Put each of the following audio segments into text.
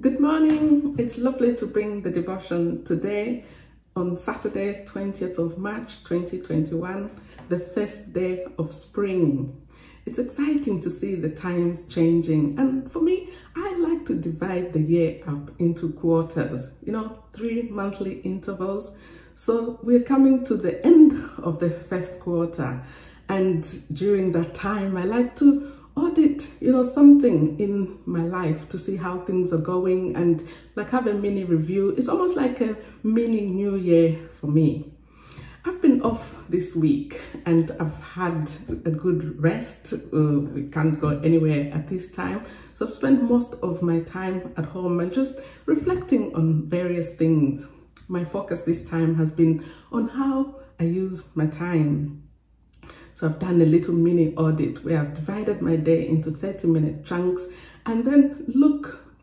Good morning. It's lovely to bring the devotion today on Saturday, 20th of March, 2021, the first day of spring. It's exciting to see the times changing. And for me, I like to divide the year up into quarters, 3 monthly intervals. So we're coming to the end of the first quarter. And during that time, I like to audit, something in my life to see how things are going and like have a mini review. It's almost like a mini new year for me. I've been off this week and I've had a good rest. We can't go anywhere at this time. So I've spent most of my time at home and just reflecting on various things. My focus this time has been on how I use my time. So I've done a little mini audit where I've divided my day into 30-minute chunks and then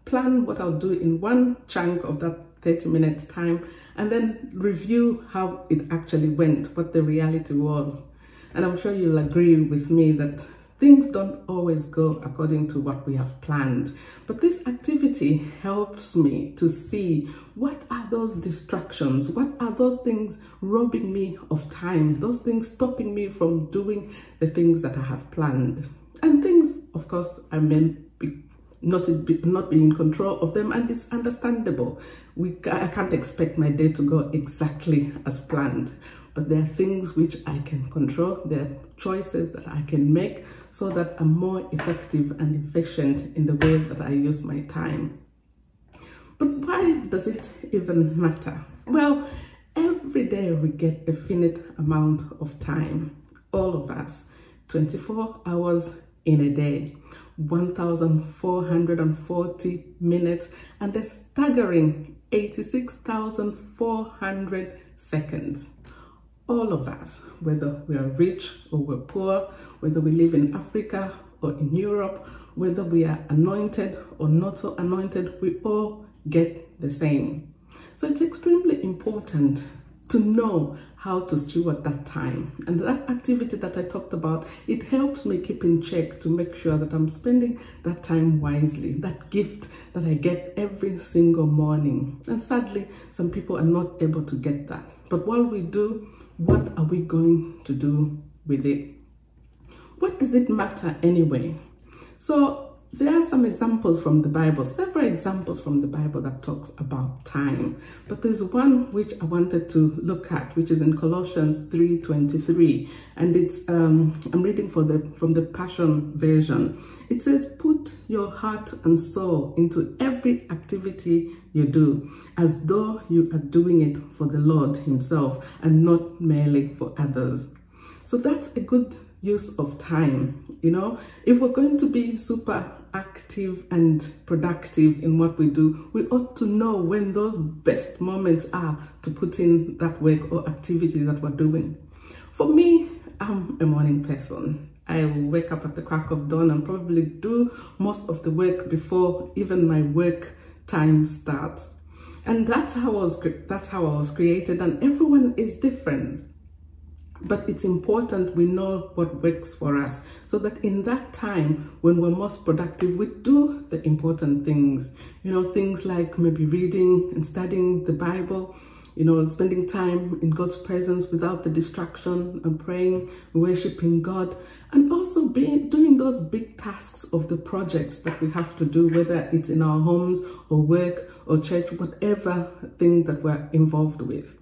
plan what I'll do in one chunk of that 30 minutes time and then review how it actually went, what the reality was. And I'm sure you'll agree with me that things don't always go according to what we have planned. But this activity helps me to see what are those distractions, what are those things robbing me of time, those things stopping me from doing the things that I have planned. And things, of course, I may not be in control of them, and it's understandable. I can't expect my day to go exactly as planned. But there are things which I can control, there are choices that I can make so that I'm more effective and efficient in the way that I use my time. But why does it even matter? Well, every day we get a finite amount of time, all of us, 24 hours in a day, 1,440 minutes, and a staggering 86,400 seconds. All of us, whether we are rich or we're poor, whether we live in Africa or in Europe, whether we are anointed or not so anointed, we all get the same. So it's extremely important to know how to steward that time. And that activity that I talked about, it helps me keep in check to make sure that I'm spending that time wisely, that gift that I get every single morning. And sadly, some people are not able to get that. But while we do, what are we going to do with it? What does it matter anyway? So there are some examples from the Bible, several examples from the Bible that talks about time. But there's one which I wanted to look at, which is in Colossians 3:23. And it's I'm reading from the Passion Version. It says, "Put your heart and soul into every activity you do, as though you are doing it for the Lord himself and not merely for others." So that's a good use of time. If we're going to be super active and productive in what we do, we ought to know when those best moments are to put in that work or activity that we're doing. For me, I'm a morning person. I wake up at the crack of dawn and probably do most of the work before even my work time starts. And that's how I was created, and everyone is different. But it's important we know what works for us so that in that time when we're most productive, we do the important things. Things like maybe reading and studying the Bible, spending time in God's presence without the distraction and praying, worshiping God, and also doing those big tasks of the projects that we have to do, whether it's in our homes or work or church, whatever thing that we're involved with.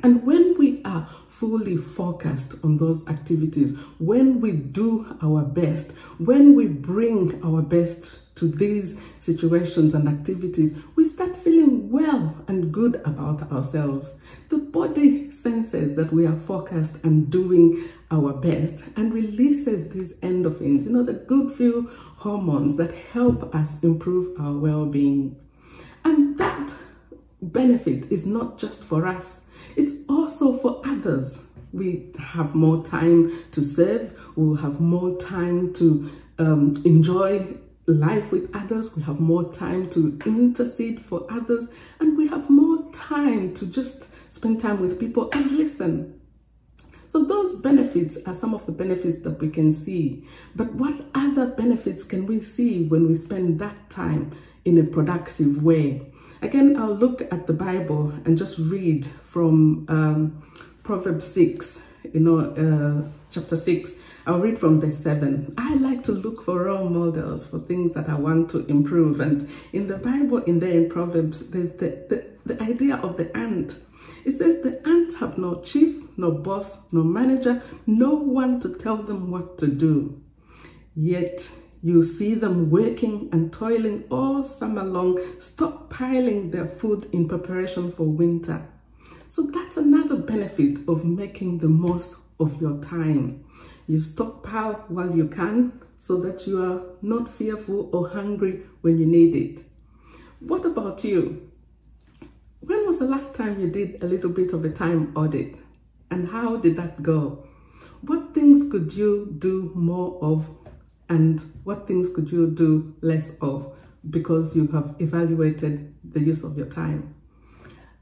And when we are fully focused on those activities, when we do our best, when we bring our best to these situations and activities, we start feeling well and good about ourselves. The body senses that we are focused and doing our best and releases these endorphins, the good feel hormones that help us improve our well-being. And that benefit is not just for us. It's also for others. We have more time to serve. We'll have more time to enjoy life with others. We have more time to intercede for others. And we have more time to just spend time with people and listen. So those benefits are some of the benefits that we can see. But what other benefits can we see when we spend that time in a productive way. Again, I'll look at the Bible and just read from Proverbs 6, chapter 6. I'll read from verse 7. I like to look for role models for things that I want to improve. And in the Bible, in Proverbs, there's the idea of the ant. It says the ants have no chief, no boss, no manager, no one to tell them what to do. Yet you see them working and toiling all summer long, stockpiling their food in preparation for winter. So that's another benefit of making the most of your time. You stockpile while you can so that you are not fearful or hungry when you need it. What about you? When was the last time you did a little bit of a time audit? And how did that go? What things could you do more of? And what things could you do less of because you have evaluated the use of your time?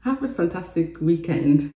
Have a fantastic weekend.